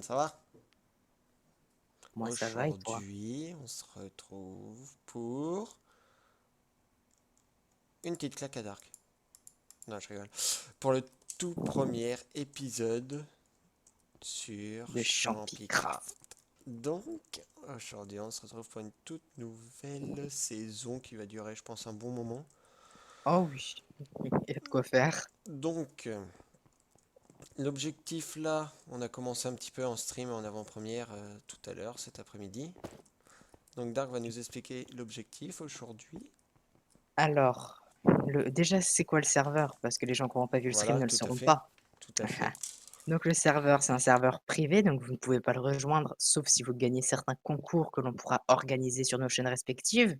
monde, ça va? Moi, ça va et toi? Aujourd'hui, on se retrouve pour une petite claque à Dark. Non, je rigole. Pour le tout premier épisode sur De Champicraft. Champicraft. Donc, aujourd'hui, on se retrouve pour une toute nouvelle saison qui va durer, je pense, un bon moment. Oh oui, il y a de quoi faire. Donc, l'objectif là, on a commencé un petit peu en stream en avant-première tout à l'heure, cet après-midi. Donc, Dark va nous expliquer l'objectif aujourd'hui. Alors, déjà, c'est quoi le serveur? Parce que les gens qui n'auront pas vu le stream Voilà, ne le tout à sauront fait. pas. Tout à fait. Donc, le serveur, c'est un serveur privé, donc vous ne pouvez pas le rejoindre, sauf si vous gagnez certains concours que l'on pourra organiser sur nos chaînes respectives.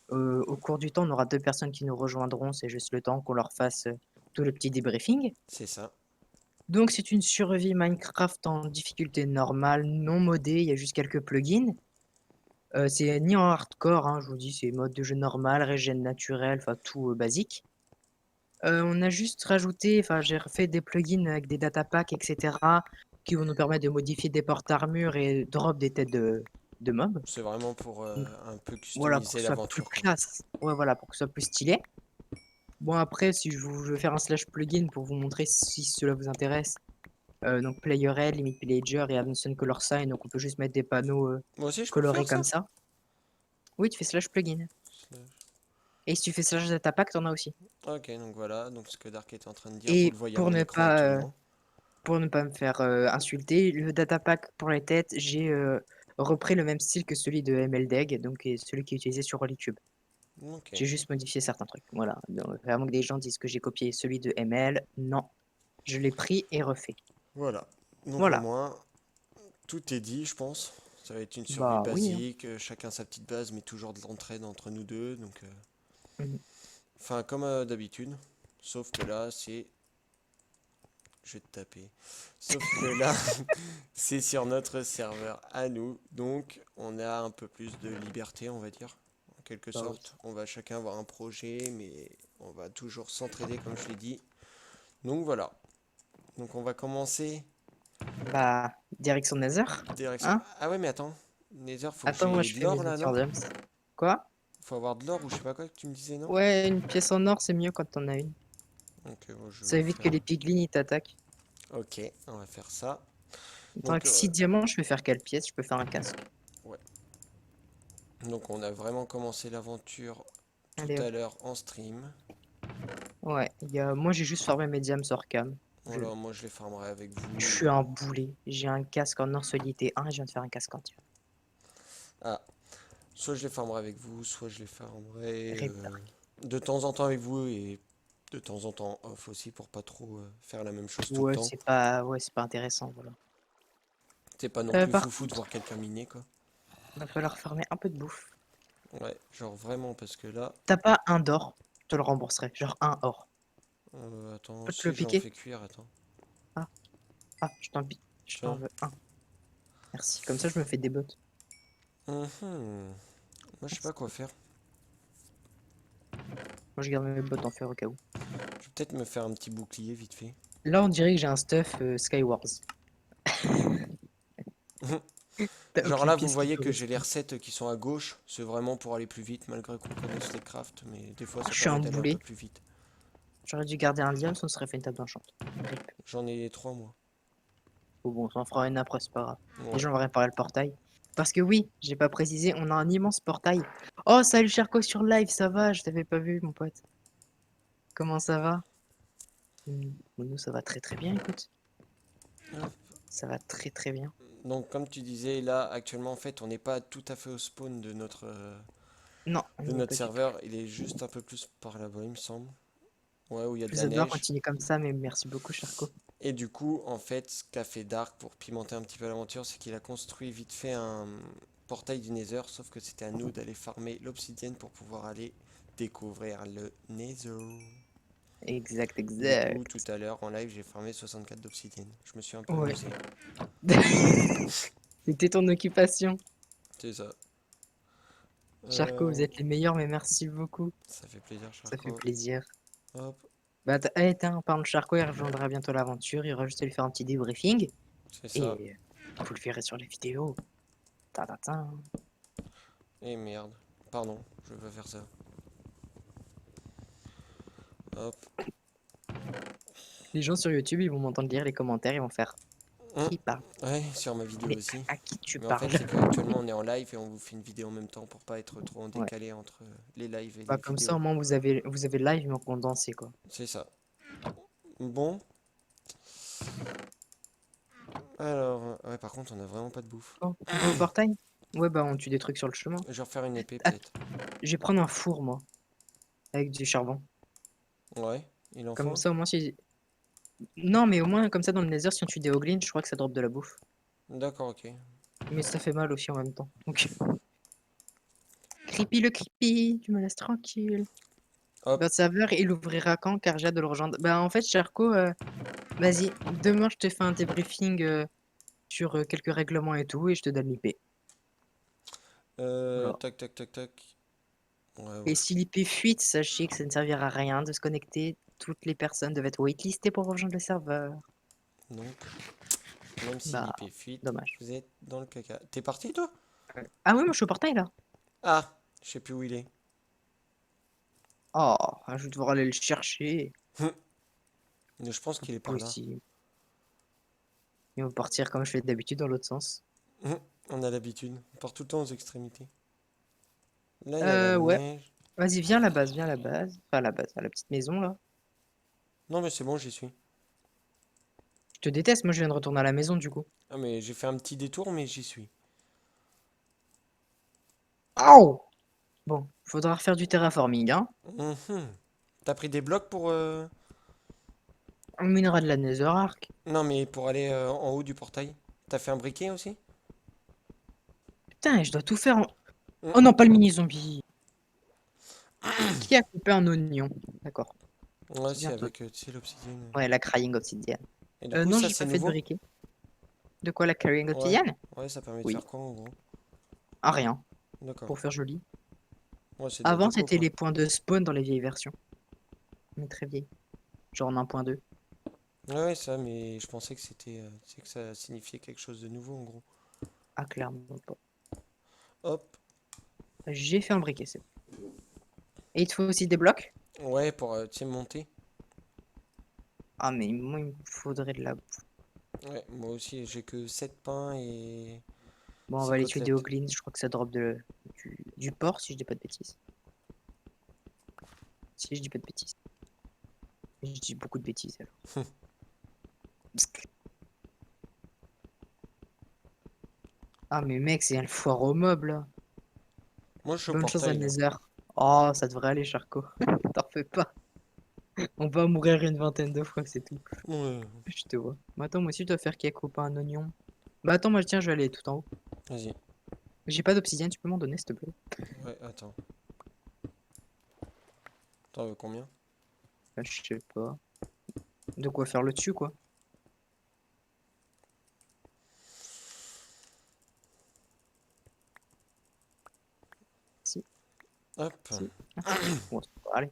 Au cours du temps, on aura deux personnes qui nous rejoindront, c'est juste le temps qu'on leur fasse tout le petit débriefing. C'est ça. Donc, c'est une survie Minecraft en difficulté normale, non modée, il y a juste quelques plugins. C'est ni en hardcore, hein, je vous dis, c'est mode de jeu normal, régène naturelle, enfin tout basique. On a juste rajouté, enfin j'ai refait des plugins avec des data packs, etc., qui vont nous permettre de modifier des portes armures et drop des têtes de mobs. C'est vraiment pour Donc, un peu voilà, pour que customiser ce soit plus l'aventure, quoi. classe. Ouais, voilà, pour que ce soit plus stylé. Bon, après, si je vais faire un slash plugin pour vous montrer si cela vous intéresse. Donc Player Aid, Limit Villager et Advanced Color Sign, donc on peut juste mettre des panneaux Moi aussi, je peux colorés faire comme ça? ça. Oui, tu fais slash plugin. Et si tu fais slash data pack, t'en as aussi. Ok, donc voilà, donc ce que Dark était en train de dire, vous le Et voyez en écran pour ne pas me faire insulter, le data pack pour les têtes, j'ai repris le même style que celui de MLDeg, donc celui qui est utilisé sur Holycube. actuellement. Ok, J'ai juste modifié certains trucs. Voilà. Donc, vraiment que des gens disent que j'ai copié celui de ML, non. Je l'ai pris et refait. voilà. Donc au Voilà. moins, tout est dit, je pense. Ça va être une survie Bah oui, hein. basique, chacun sa petite base, mais toujours de l'entraide entre nous deux. Donc, Mhm. enfin, comme d'habitude. Sauf que là, c'est. Je vais te taper. Sauf que là, c'est sur notre serveur à nous. Donc, on a un peu plus de liberté, on va dire. En quelque Bah oui. sorte. On va chacun avoir un projet, mais on va toujours s'entraider, comme je l'ai dit. Donc voilà. Donc on va commencer Bah, direction Nether, direction. hein? Ah ouais, mais attends. Nether, faut que Attends, moi j'ai je de fais mes l'or là, non? Ethereums. Quoi? Faut avoir de l'or ou je sais pas quoi que tu me disais, non? Ouais, une pièce en or, c'est mieux quand t'en as une. Donc bon, je Ça vais évite que faire. les piglins ils t'attaquent. Ok, on va faire ça. Attends, Donc avec 6 diamants, je peux faire quelle pièce? Je peux faire un casque. ouais. Donc on a vraiment commencé l'aventure tout Allez à hop. l'heure en stream. Ouais, moi j'ai juste farmé mes diams hors cam. Je, Voilà, moi je les farmerai avec je vous. suis un boulet. J'ai un casque en or solité 1 et je viens de faire un casque entier. Ah, soit je les farmerai avec vous, soit je les farmerai Rip Dark. de temps en temps avec vous et de temps en temps off aussi pour pas trop faire la même chose tout le Ouais, temps. c'est pas intéressant, voilà. C'est pas non plus Par foufou de contre, voir quelqu'un miner quoi. va falloir farmer un peu de bouffe. Ouais, genre vraiment parce que là, T'as pas un d'or, je te le rembourserai. Genre un or. attends, Peux te le si j'en piquer? fais cuire, attends. Ah, ah, je t'en Tiens. veux un. Merci. Comme ça, je me fais des bottes. Mhm. Moi je sais Merci. pas quoi faire. Moi, je garde mes bottes en fer au cas où. Je vais peut-être me faire un petit bouclier vite fait. Là, on dirait que j'ai un stuff Skywars. T'as Genre aucune là vous pièce qui voyez peut que j'ai les rester. recettes qui sont à gauche. C'est vraiment pour aller plus vite malgré qu'on connaisse les crafts. Mais des fois Ah, ça je suis permet un d'aller un peu boulet. plus vite. J'aurais dû garder un liam, ça serait fait une table d'enchant. Rip. J'en ai trois moi. Bon, on s'en fera une après, c'est pas grave. Ouais. Déjà, on va réparer le portail. Parce que oui, j'ai pas précisé, on a un immense portail. Oh, salut Charco sur live, ça va? Je t'avais pas vu, mon pote. Comment ça va? Bon, nous, ça va très très bien, écoute. Ça va très très bien. Donc comme tu disais là actuellement en fait on n'est pas tout à fait au spawn Non, on de n'y est notre pas du tout. serveur. Il est juste un peu plus par là-bas il me semble. Ouais où il y a Je de vous la adore, neige. continuer comme ça, mais merci beaucoup, Charco. Et du coup, en fait, ce qu'a fait Dark pour pimenter un petit peu l'aventure, c'est qu'il a construit vite fait un portail du Nether, sauf que c'était à nous d'aller farmer l'obsidienne pour pouvoir aller découvrir le Nether. Exact, Du coup, tout exact. à l'heure en live, j'ai farmé 64 d'obsidienne. Je me suis un peu Ouais. amusé. C'était ton occupation. C'est ça. Charco, vous Euh, êtes les meilleurs, mais merci beaucoup. Ça fait plaisir, Ça fait Charco. plaisir. Hop, Bah, tiens, en parlant de Charco, il rejoindra bientôt l'aventure. Il aura juste à lui faire un petit débriefing. C'est ça. Et vous le verrez sur les vidéos. Ta-ta-ta. Et merde. Pardon, je vais pas faire ça. Hop. Les gens sur YouTube, ils vont m'entendre lire les commentaires, ils vont faire Hum, qui parle? Ouais, sur ma vidéo Mais aussi. à qui tu Mais en fait, parles? c'est qu'actuellement, on est en live et on vous fait une vidéo en même temps pour pas être trop en Ouais. décalé entre les lives et Bah, les comme ça, au vidéos. moins, vous avez le live, mais en condensé, quoi. C'est ça. Bon. Alors, ouais, par contre, on a vraiment pas de bouffe. Bon, on va au portail? Ouais, bah, on tue des trucs sur le chemin. Je vais refaire une épée, Ah, peut-être. je vais prendre un four, moi, avec du charbon. Ouais, il en Comme faut. ça, au moins, si... Non, mais au moins, comme ça, dans le Nether, si on tue des hoglins, je crois que ça drop de la bouffe. D'accord, ok. Mais ça fait mal aussi en même temps. Donc, creepy le creepy, tu me laisses tranquille. Hop. Votre serveur, il ouvrira quand? Car j'ai hâte de le rejoindre. Bah, en fait, Charco, vas-y, demain, je te fais un débriefing sur quelques règlements et tout, et je te donne l'IP. Voilà. Tac, tac, tac, tac. Ouais, Et bon. si l'IP fuite, sachez que ça ne servira à rien de se connecter. Toutes les personnes doivent être waitlistées pour rejoindre le serveur. Donc, même si Bah, l'IP fuite, dommage. vous êtes dans le caca. T'es parti, toi? Ah oui, moi je suis au portail là. Ah, je sais plus où il est. Oh, je vais devoir aller le chercher. Mais je pense qu'il est par là. Possible. Et on va partir comme je fais d'habitude dans l'autre sens. On a l'habitude. On part tout le temps aux extrémités. Là, il y a la Ouais. neige. Vas-y, viens à la base, viens à la base. Enfin, à la base, à la petite maison là. Non, mais c'est bon, j'y suis. Je te déteste, moi je viens de retourner à la maison du coup. Ah, mais j'ai fait un petit détour, mais j'y suis. Aouh! Bon, faudra refaire du terraforming, hein. Mhm. T'as pris des blocs pour... On minera de la netherark. Non, mais pour aller en haut du portail. T'as fait un briquet aussi? Putain, je dois tout faire en... Mm. Oh non, pas le mini-zombie. Qui a coupé un oignon? D'accord, Ouais, c'est c'est bien toi. avec, tu sais, l'obsidienne. Ouais, la crying obsidian. Et du coup, Non, ça, j'ai c'est pas fait de nouveau? briquet. De quoi la crying Ouais. obsidian? Ouais, ça permet de Oui. faire quoi, en gros? Ah, rien, D'accord. pour faire joli. Ouais, c'est de la Avant, déco, c'était quoi. les points de spawn dans les vieilles versions. Mais très vieilles. Genre en 1.2. Ouais, ouais, ça, mais je pensais que c'était... tu sais, que ça signifiait quelque chose de nouveau, en gros. Ah, clairement pas. Hop. J'ai fait un briquet, c'est bon. Et il te faut aussi des blocs? Ouais, pour, tu sais, monter. Ah, mais moi, il me faudrait de la... Ouais, moi aussi, j'ai que 7 pains et Bon, on 6 va aller tuer des côtelettes. hoglins. Je crois que ça drop du porc, si je dis pas de bêtises. Si je dis pas de bêtises. Je dis beaucoup de bêtises, alors. Psst. Ah, mais mec, c'est un foire au mob, là. Moi, je suis au Bonne chance à portail, là. Nether. Oh, ça devrait aller, Charco. T'en fais pas. On va mourir une vingtaine de fois, c'est tout. Ouais, Je te vois. Mais attends, moi aussi, je dois faire cake ou pas un oignon. Bah attends, moi, tiens, je vais aller tout en haut. vas-y. J'ai pas d'obsidienne, tu peux m'en donner, s'il te plaît? Ouais, attends. T'en veux combien? Je sais pas. De quoi faire le dessus, quoi. Si, Hop. si. Merci. Bon, ça va aller.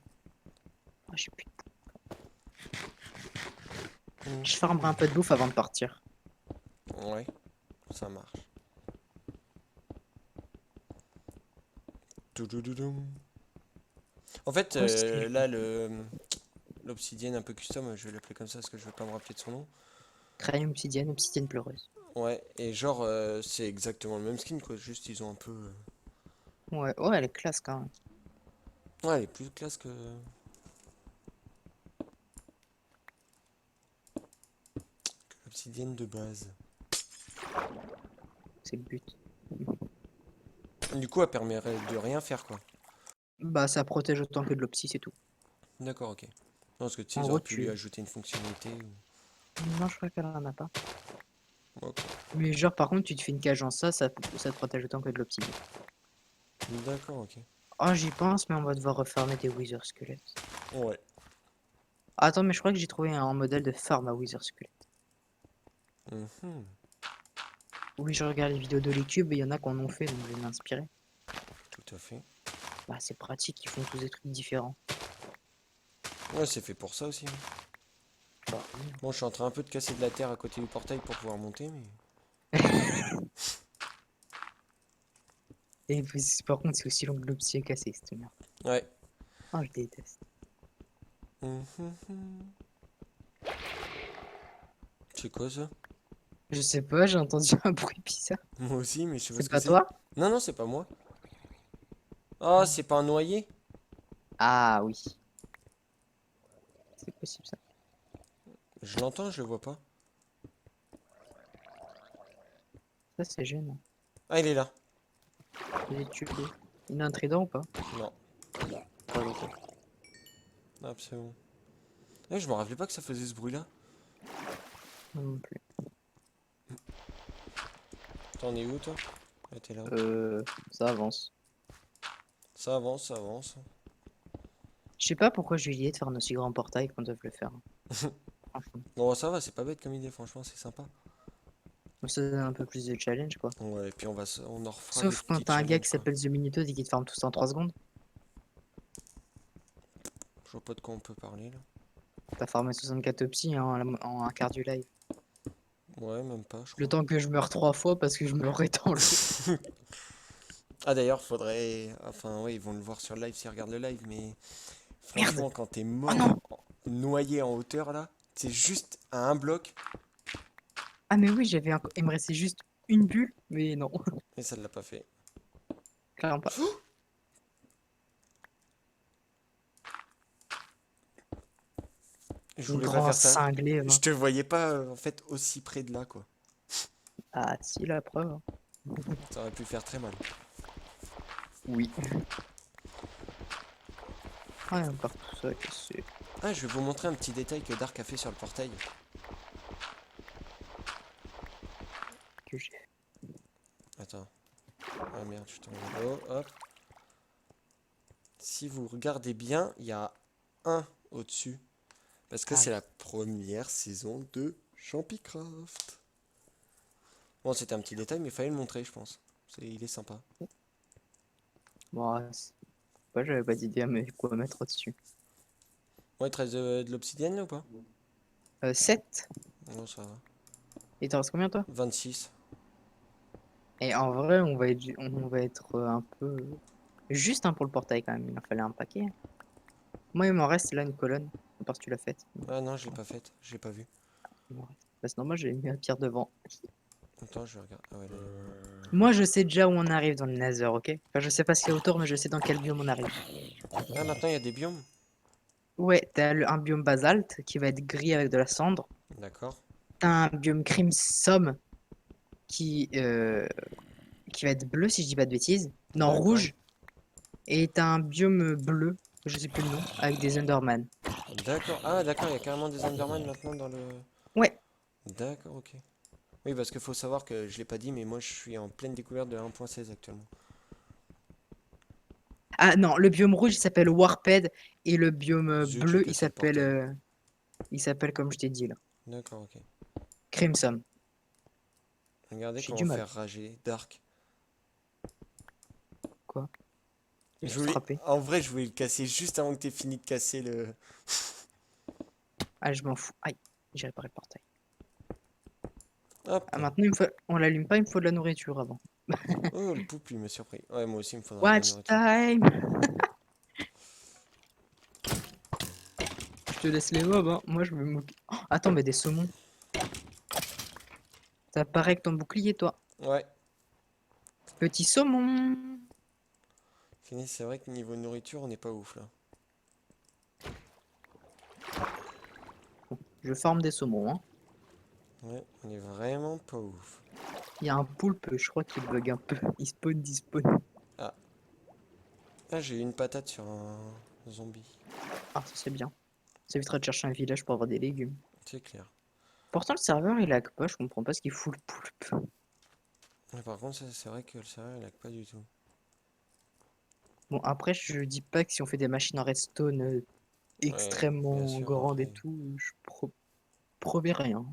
Ah, j'ai plus de- Je farmerai un peu de bouffe avant de partir. Ouais, ça marche. Toudoudoudoum. En fait, Quoi, c'est... là, l'obsidienne un peu custom, je vais l'appeler comme ça parce que je veux pas me rappeler de son nom. Crayon obsidienne, obsidienne pleureuse. Ouais, et genre, c'est exactement le même skin, quoi. Juste, ils ont un peu. Ouais, ouais, elle est classe quand même. Ouais, elle est plus classe que l'obsidienne de base. C'est le but. Du coup, elle permet de rien faire, quoi. Bah, ça protège autant que de l'opsie, c'est tout. D'accord, ok. Non, parce que tu sais, En ils gros, auraient pu lui tu... ajouter une fonctionnalité. Non, je crois qu'elle en a pas. Ok. Mais genre, par contre, tu te fais une cage en ça te protège autant que de l'opsie. D'accord, ok. Oh, j'y pense, mais on va devoir refarmer des Wither squelettes. Ouais. Attends, mais je crois que j'ai trouvé un modèle de farm à Wither squelette. Mhm. Oui, je regarde les vidéos de YouTube et il y en a qui en ont fait, donc je vais m'inspirer. Tout à fait. Bah, c'est pratique, ils font tous des trucs différents. Ouais, c'est fait pour ça aussi, hein. Enfin, Bon, je suis en train un peu de casser de la terre à côté du portail pour pouvoir monter, mais... et par contre, c'est aussi long que l'obsidian est cassé, cette merde. Ouais. Ah, je déteste. Mhm. C'est quoi ça? Je sais pas, j'ai entendu un bruit bizarre. Moi aussi, mais je sais pas C'est ce que pas c'est. toi? Non, non, c'est pas moi. Oh, c'est pas un noyer? Ah oui, c'est possible ça. Je l'entends, je le vois pas. Ça, c'est gênant. Ah, il est là. Je l'ai tué. Il a un trident ou pas? Non. Pas ok. Ah, c'est bon. Eh, je me rappelais pas que ça faisait ce bruit-là. Non, non plus. T'en es où, toi? Ah, t'es là. Ça avance. Ça avance, ça avance. Je sais pas pourquoi j'ai lié de faire un aussi grand portail qu'on devait le faire. Franchement. Bon, ça va, c'est pas bête comme idée, franchement, c'est sympa. Ça donne un peu plus de challenge, quoi. Ouais, et puis on en refera des Sauf quand petits t'as un gars challenges, qui quoi. s'appelle The Minutos et qui te farme tout ça en 3 secondes. Je vois pas de quoi on peut parler, là. T'as farmé 64 Opsi en un quart du live. Ouais, même pas, je Le crois. temps que je meurs 3 fois parce que je meurais dans le... Ah, d'ailleurs, faudrait... Enfin, ouais, ils vont le voir sur le live s'ils regardent le live, mais... Merde! Franchement, quand t'es Oh mort, non! noyé en hauteur, là, c'est juste à un bloc, Ah mais oui, il me restait juste une bulle, mais non, et ça ne l'a pas fait. clairement pas. Je Le voulais pas grand faire ça. cinglé, Je va. te voyais pas, en fait, aussi près de là, quoi. Ah si, la preuve. Ça aurait pu faire très mal. Oui. Ouais, encore tout ça, qu'est-ce Ah, je vais vous montrer un petit détail que Dark a fait sur le portail. que j'ai fait. Attends. Ah merde, je t'en haut. Hop. Si vous regardez bien, il y a un au-dessus. Parce que Ah c'est oui. la première saison de Champicraft. Bon, c'était un petit détail, mais il fallait le montrer, je pense. Il est sympa. Bon, ouais, j'avais pas d'idée à quoi mettre au-dessus. Ouais, il te reste de l'obsidienne là ou pas? 7. Non, ça va. Et t'en restes combien toi? 26. Et en vrai, on va être un peu... Juste un pour le portail quand même, il en fallait un paquet. Moi, il m'en reste là une colonne, à part si tu l'as faite. Ah non, je l'ai Ouais, pas faite. Je l'ai pas vu. il m'en reste. Parce que non, moi j'ai mis la pierre devant. Attends, je regarde. Ah ouais, là, Moi, je sais déjà où on arrive dans le Nether, ok? Enfin, je sais pas ce qu'il y a autour, mais je sais dans quel biome on arrive. ah, maintenant il y a des biomes. Ouais, t'as un biome basalte qui va être gris avec de la cendre. D'accord. T'as un biome crimson qui, euh, qui va être bleu, si je dis pas de bêtises. Non, D'accord. rouge. Et t'as un biome bleu, je sais plus le nom, avec des Enderman. D'accord. Ah, d'accord, il y a carrément des Enderman maintenant dans le. Ouais. D'accord, ok. Oui, parce qu'il faut savoir que je l'ai pas dit, mais moi je suis en pleine découverte de 1.16 actuellement. Ah non, le biome rouge, il s'appelle Warped. Et le biome Zut, j'ai bleu, il cassé le s'appelle portail. comme je t'ai dit là. D'accord, ok. Crimson. Regardez J'ai comment du mal. faire rager Dark. Quoi? Il Je faut voulais. frapper. En vrai, je voulais le casser juste avant que tu aies fini de casser le. Ah, je m'en fous. Aïe, j'ai réparé le portail. Hop. Ah, maintenant, on l'allume pas, il me faut de la nourriture avant. Oh, le pouple, il m'a surpris. Ouais, moi aussi, il me faudra de la Watch nourriture. time! Je te laisse les mobs, hein. Moi, je vais m'occuper. Oh, attends, mais des saumons. Ça paraît que ton bouclier, toi. Ouais. Petit saumon. Fini, c'est vrai que niveau nourriture, on n'est pas ouf là. Je forme des saumons, hein. Ouais, on est vraiment pas ouf. Il y a un poulpe, je crois qu'il bug un peu. Il spawn, despawn. Ah. Ah, j'ai eu une patate sur un zombie. Ah, ça c'est bien. Ça évitera de chercher un village pour avoir des légumes. C'est clair. Pourtant, le serveur, il lag pas. Je comprends pas ce qu'il fout le poulpe. Mais par contre, c'est vrai que le serveur, il lag pas du tout. Bon, après, je dis pas que si on fait des machines en redstone Ouais, bien extrêmement sûr, grandes et après. tout, je promets rien.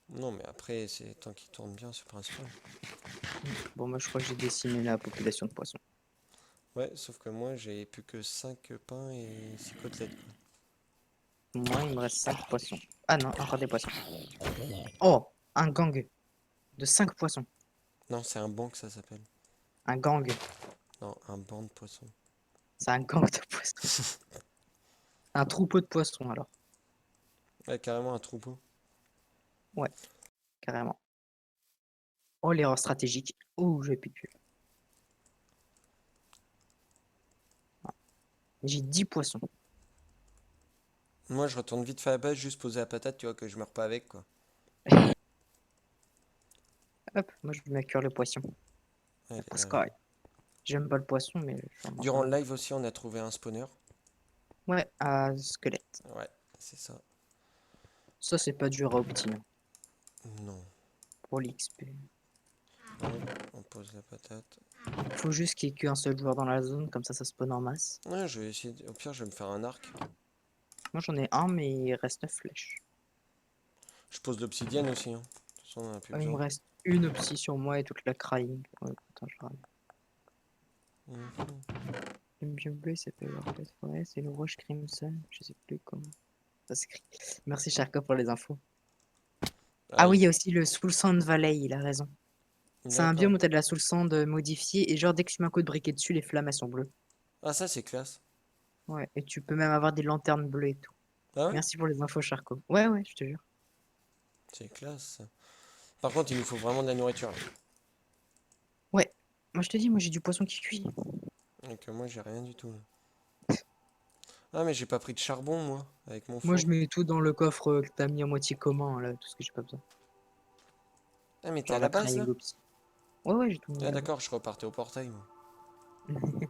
Non, mais après, c'est tant qu'il tourne bien, c'est le principal. Bon, moi, je crois que j'ai décimé la population de poissons. Ouais, sauf que moi, j'ai plus que 5 pains et 6 côtelettes, quoi. Moi, il me reste 5 poissons. Ah non, encore des poissons. Oh, un gang de 5 poissons. Non, c'est un banc que ça s'appelle. Un gang. Non, un banc de poissons. C'est un gang de poissons. Un troupeau de poissons, alors. Ouais, carrément un troupeau. Ouais, carrément. Oh, l'erreur stratégique. Oh, j'ai plus de tuile. J'ai 10 poissons. Moi, je retourne vite fait à la base, juste poser la patate, tu vois, que je meurs pas avec, quoi. Hop, moi je vais mettre cuire le poisson. Allez, Parce que ouais, j'aime pas le poisson, mais je vais en durant manger. le live aussi, on a trouvé un spawner. Ouais, à squelette. Ouais, c'est ça. Ça, c'est pas dur à obtenir Non. pour l'XP. Hop, on pose la patate. Faut juste qu'il y ait qu'un seul joueur dans la zone, comme ça spawn en masse. Ouais, je vais essayer. Au pire, je vais me faire un arc. Moi j'en ai un, mais il reste 9 flèches. Je pose l'obsidienne aussi, hein. De toute façon, on en a plus Il me besoin. reste une optie sur moi et toute la crying. Ouais, attends, je rame. Mhm. Le bien bleu, ça s'appelle Warped Forest, c'est le Roche Crimson. Je sais plus comment ça s'écrit. Merci Sharko pour les infos. Ah oui, il y a aussi le Soul Sand Valley, il a raison. C'est un D'accord. biome où t'as de la Soul Sand modifiée, et genre dès que tu mets un coup de briquet dessus, les flammes elles sont bleues. Ah, ça, c'est classe. Ouais, et tu peux même avoir des lanternes bleues et tout. Ah ouais? Merci pour les infos, Charco. Ouais, ouais, je te jure. C'est classe. Par contre, il nous faut vraiment de la nourriture, là. Ouais, moi je te dis, moi j'ai du poisson qui cuit. Et que moi, j'ai rien du tout, là. Ah, mais j'ai pas pris de charbon, moi, avec mon Moi je four. mets tout dans le coffre que t'as mis en moitié commun, là, tout ce que j'ai pas besoin. Ah, mais t'es à Genre la la base, là? crying aussi. Ouais, ouais, j'ai tout mis Ah, là-bas. d'accord, je repartais au portail, moi.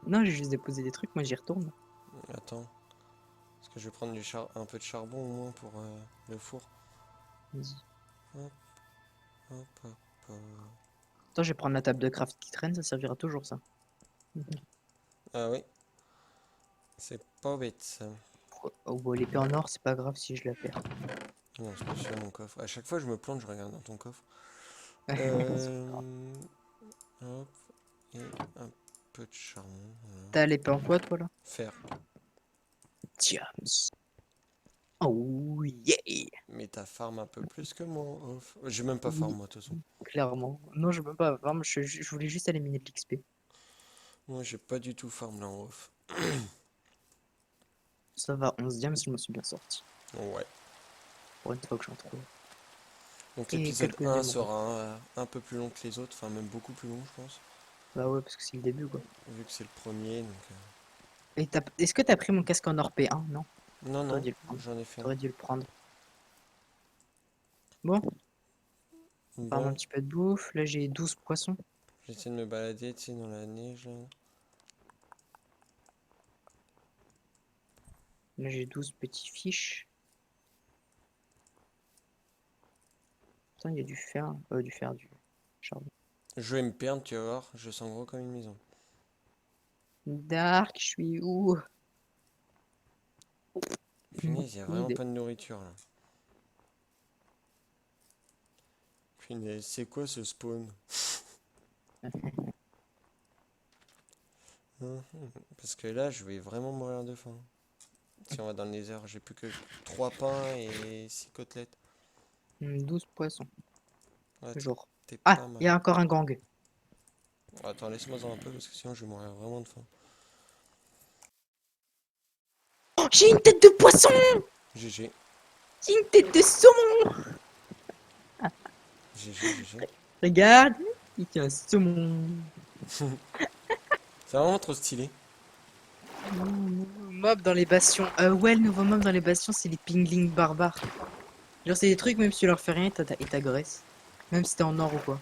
Non, j'ai juste déposé des trucs, moi j'y retourne. Attends. Est-ce que je vais prendre un peu de charbon, au moins, pour le four? Vas-y. Hop, hop, hop, hop. Attends, je vais prendre la table de craft qui traîne, ça servira toujours ça. Ah oui, c'est pas bête, ça. Oh, bon, l'épée en or, c'est pas grave si je la perds. Non, c'est pas sur mon coffre. À chaque fois, je me plante, je regarde dans ton coffre. C'est pas grave. Hop, et un peu de charbon. Voilà. T'as l'épée en quoi, toi, là? Fer. Diams. Oh yeah! Mais t'as farm un peu plus que moi en off. J'ai même pas farm, Oui, moi, de toute façon. clairement. Non, je veux pas farm, je voulais juste éliminer de l'XP. Moi, j'ai pas du tout farm là en off. Ça va, 11 diams, je m'en suis bien sorti. Ouais. Pour une fois que j'en trouve. Donc Et l'épisode quelques 1 émeraudes. sera un peu plus long que les autres, enfin même beaucoup plus long, je pense. Bah ouais, parce que c'est le début, quoi. Vu que c'est le premier, donc... Et est-ce que t'as pris mon casque en or P1? Non, Non, t'aurais non, dû le prendre. j'en ai fait un. T'aurais dû le prendre. Bon, on farm un Bon, petit peu de bouffe. Là, j'ai 12 poissons. j'essaie de me balader, tu sais, dans la neige, là. Là, j'ai 12 petits fiches. Putain, il y a du charbon. Je vais me perdre, tu vas voir, je sens gros comme une maison. Dark, je suis où? Punaise, il y a Aucune vraiment idée. pas de nourriture, là. Punaise, c'est quoi ce spawn? Parce que là, je vais vraiment mourir de faim. Si on va dans le nether, j'ai plus que 3 pains et 6 côtelettes. 12 poissons. Ouais, Genre. t'es Ah, pas il mal. y a encore un gang. Attends, laisse-moi en un peu parce que sinon je vais mourir vraiment de faim. Oh, j'ai une tête de poisson! GG, J'ai une tête de saumon! GG. Regarde, il tient un saumon. C'est vraiment trop stylé. Nouveau mob dans les bastions. Ouais, le nouveau mob dans les bastions, c'est les pinglings barbares. Genre, c'est des trucs, même si tu leur fais rien, ils t'agressent. Même si t'es en or ou quoi.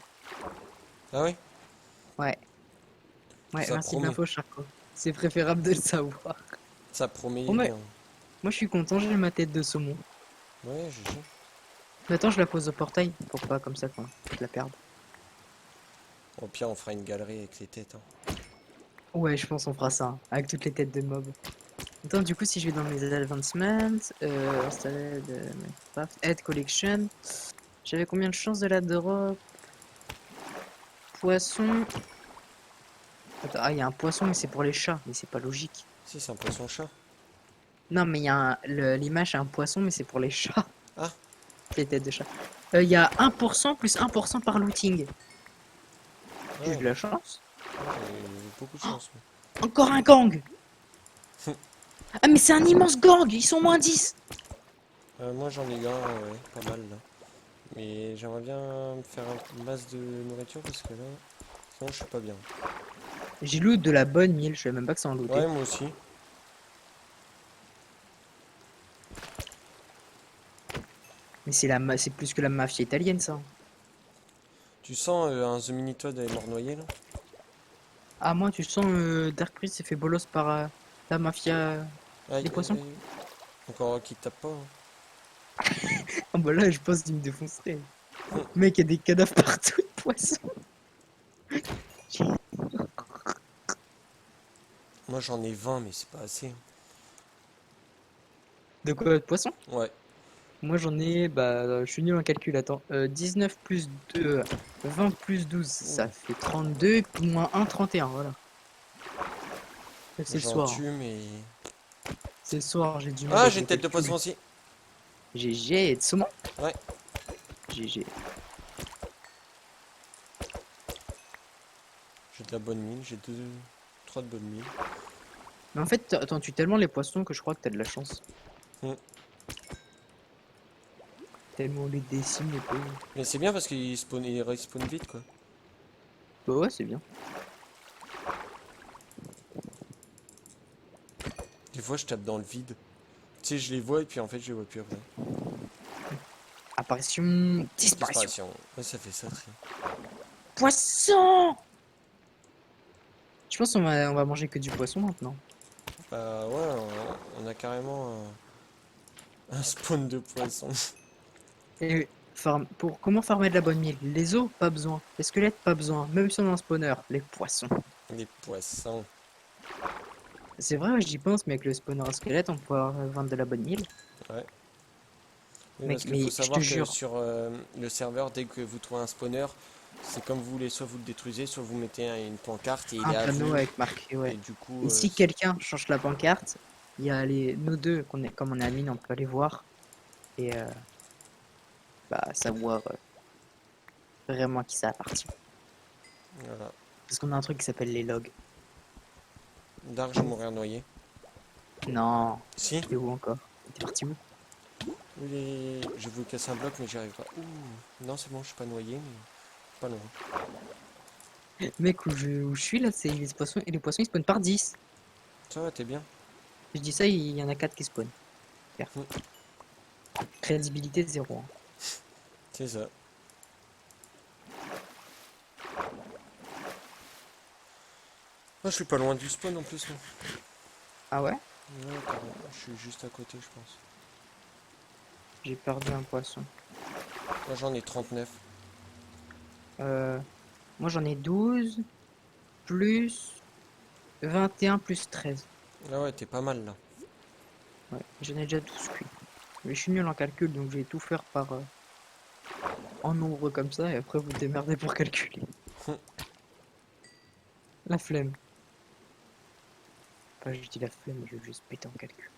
Ah ouais? Ouais. Ouais, Ça merci de promet. l'info, Charco. C'est préférable de le savoir. Ça promet Bon, bien. moi, je suis content, j'ai ma tête de saumon. Ouais, GG. Maintenant, je la pose au portail, pour pas comme ça qu'on je la perde. Au pire, on fera une galerie avec les têtes, hein. Ouais, je pense qu'on fera ça, hein, avec toutes les têtes de mobs. Attends, du coup, si je vais dans mes advancements, installer de Minecraft, Add Collection, j'avais combien de chances de la drop? Poisson. Attends, ah, il y a un poisson, mais c'est pour les chats, mais c'est pas logique. Si, c'est un poisson-chat. Non, mais il y a l'image, c'est un poisson, mais c'est pour les chats. Ah. Les têtes de chat. Il y a 1% plus 1% par looting. Ah J'ai ouais, de la chance. j'ai beaucoup de chance. Encore un gang. Ah, mais c'est un immense gang. Ils sont -10. Moi j'en ai eu un, ouais, pas mal là. Mais j'aimerais bien me faire un masse de nourriture parce que là, sinon je suis pas bien. J'ai loot de la bonne mille. Je savais même pas que ça en lootait. Ouais, moi aussi. Mais c'est plus que la mafia italienne, ça. Tu sens un The Minitoad est mort noyé là? Ah, moi, tu sens Dark Priest s'est fait bolos par la mafia Aïe, des aïe, poissons. aïe. Encore qui tape pas, hein. Ah, bah là, je pense qu'il me défoncerait. Hum. Mec, il y a des cadavres partout de poissons. Moi j'en ai 20 mais c'est pas assez, hein. De quoi, de poissons? Ouais, Moi, j'en ai, bah, je suis nul en calcul, attends. 19 plus 2, 20 plus 12, ça ouh, fait 32, et puis moins 1, 31, voilà. C'est le j'en soir. tue mais... C'est le soir, j'ai du mal Ah, avec j'ai les tête de calculs. poisson aussi. GG et de saumon. Ouais, GG. j'ai de la bonne mine, j'ai 3 de bonne mine. Mais en fait, t'en tues tellement les poissons que je crois que t'as de la chance. Hum. Tellement on les décime, les pauvres. Mais c'est bien parce qu'il respawn vite quoi. Bah ouais, c'est bien. Des fois je tape dans le vide. Tu sais, je les vois et puis en fait je les vois plus après. Apparition, disparition. Disparition. Ouais, ça fait ça très. Poisson! Je pense qu'on va manger que du poisson maintenant. Bah ouais, on a carrément un spawn de poissons. Et pour comment farmer de la bonne mille? Les os, pas besoin. Les squelettes, pas besoin. Même si on a un spawner, les poissons. Les poissons. C'est vrai, ouais, j'y pense, mais avec le spawner à squelette, on peut vendre de la bonne mille. Ouais. Oui, Mec, parce qu'il faut mais je te savoir que jure, sur le serveur, dès que vous trouvez un spawner, c'est comme vous voulez, soit vous le détruisez, soit vous mettez une pancarte et il un est à panneau vous. avec marqué, Et ouais. du coup, Et si quelqu'un change la pancarte, il y a nous deux, comme on est admin, on peut aller voir et bah, savoir vraiment à qui ça appartient. voilà. Parce qu'on a un truc qui s'appelle les logs. Dark, je vais mourir noyé. Non, Si? t'es où encore? T'es parti où? Oui, je vous casse un bloc, mais j'y arrive pas. Ouh, non, c'est bon, je suis pas noyé, mais pas loin. Mec, où je suis là, c'est les poissons, et les poissons ils spawnent par 10. Ça va, t'es bien? Je dis ça, il y en a 4 qui spawnent. Regarde. Hmm, Crédibilité 0, hein. c'est ça. Moi, je suis pas loin du spawn en plus, moi. Ah ouais? Ouais, carrément, je suis juste à côté, je pense. J'ai perdu un poisson. Moi, j'en ai 39. Euh, Moi j'en ai 12 plus 21 plus 13. Ah ouais, t'es pas mal là. Ouais, j'en ai déjà 12 cuits. Mais je suis nul en calcul, donc je vais tout faire par en nombre comme ça, et après vous démerdez pour calculer. La flemme. Enfin, je dis la flemme, je vais juste péter en calcul.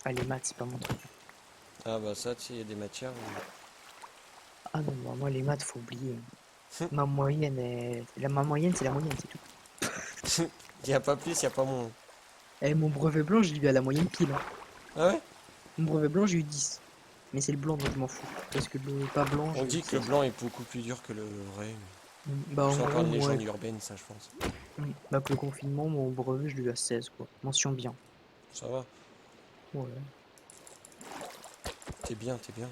Ah, les maths, c'est pas mon truc. Ah bah ça, tu sais, il y a des matières. Ah non, bah, moi les maths, faut oublier. Ma moyenne, ma moyenne, c'est la moyenne, c'est tout. Il y a pas plus, il y a pas moins. Eh, mon brevet blanc, j'ai eu à la moyenne pile, hein. Ah ouais? Mon brevet blanc, j'ai eu 10. Mais c'est le blanc, donc je m'en fous. Parce que le pas blanc, On j'ai eu dit que le 16. blanc est beaucoup plus dur que le vrai. Bah, en C'est encore gros, une moi, légende urbaine, ça, je pense. bah, que le confinement, mon brevet, je l'ai eu à 16, quoi. Mention bien. Ça va, Ouais. t'es bien, t'es bien.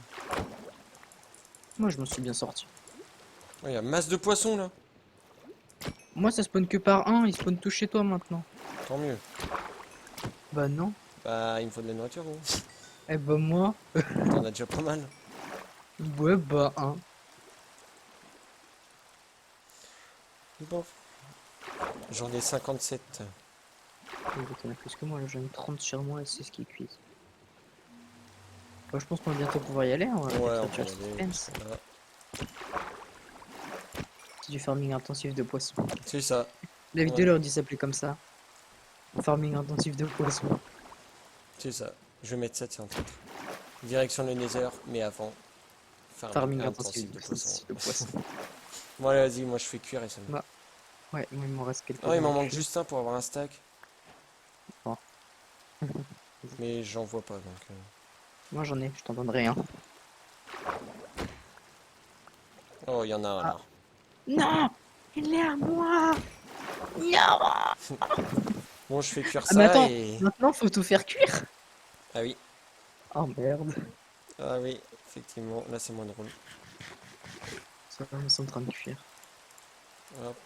Moi, je m'en suis bien sorti. Oh, il y a masse de poissons là. Moi, ça spawn que par un, il spawn tout chez toi maintenant. Tant mieux. Bah, non. Bah, il me faut de la nourriture, gros. Eh bah, moi, T'en as déjà pas mal. ouais, bah, un. Bon. J'en ai 57. T'en as plus que moi, là, j'en ai 30 sur moi et c'est ce qui est cuit. Bah, je pense qu'on va bientôt pouvoir y aller, hein. On va Ouais, peut-être on peut faire y du aller. suspense. Voilà. C'est du farming intensif de poissons. C'est ça. La vidéo Ouais. leur dit s'appeler comme ça. Farming intensif de poissons. C'est ça. Je vais mettre ça, tiens, titre. Direction le Nether, mais avant, farming Farming intensif intensif de poisson. de poisson. Bon, allez, vas-y, moi je fais cuire et ça me... Bah, ouais, moi, il m'en reste Oh, il quelques-uns m'en à manque cuire. juste un pour avoir un stack, Bon. mais j'en vois pas, donc... Moi, j'en ai, je t'en donnerai un. Oh, il y en a un, Ah. là. Non! Il est à moi! Non! Bon, je fais cuire Ah, mais ça attends, et... maintenant, faut tout faire cuire! Ah oui, Oh merde. ah oui, effectivement, là c'est moins drôle. Ça va, ils sont en train de cuire. Hop,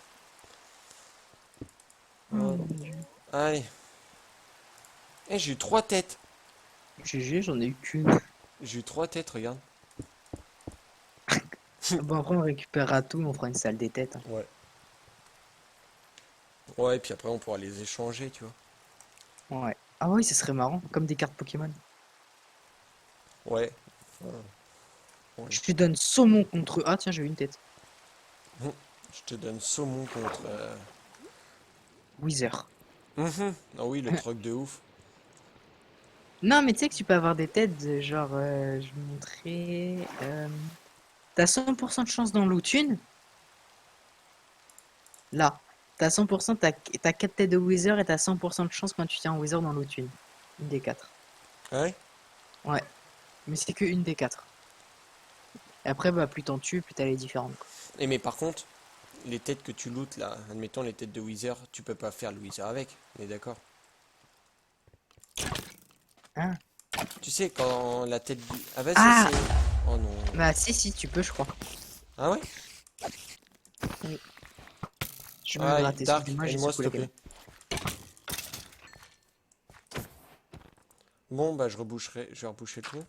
Oh hop. mon dieu. Allez. Eh, j'ai eu 3 têtes. GG, j'en ai eu qu'une. J'ai eu 3 têtes, regarde. Bon, après, on récupérera tout, on fera une salle des têtes, hein. Ouais. Ouais, et puis après on pourra les échanger, tu vois. Ouais. Ah oui, ce serait marrant, comme des cartes Pokémon. Ouais. Enfin, ouais. Je te donne saumon contre... Ah tiens, j'ai eu une tête. Je te donne saumon contre... Wither. Ah oui, le truc de ouf. Non, mais tu sais que tu peux avoir des têtes de genre... je vais montrer... T'as 100% de chance dans l'automne. Là. T'as 100%, t'as 4 têtes de Wither et t'as 100% de chance quand tu tiens un Wither dans l'automne. Une des 4. Ouais. Ouais. Mais c'est que une des 4. Et après, bah, plus t'en tues, plus t'as les différentes, quoi. Et mais par contre, les têtes que tu lootes là, admettons les têtes de Wither, tu peux pas faire le Wither avec, on est d'accord? Hein? Tu sais, quand la tête du... Ah vas-y, Ah! c'est... Oh non. Bah si, tu peux, je crois. Ah ouais? Oui. Je me Ah, gratte, Dark, excusez-moi, j'ai aide-moi s'il secoué te la plaît. cabane. Bon, bah je reboucherai, je vais reboucher le trou.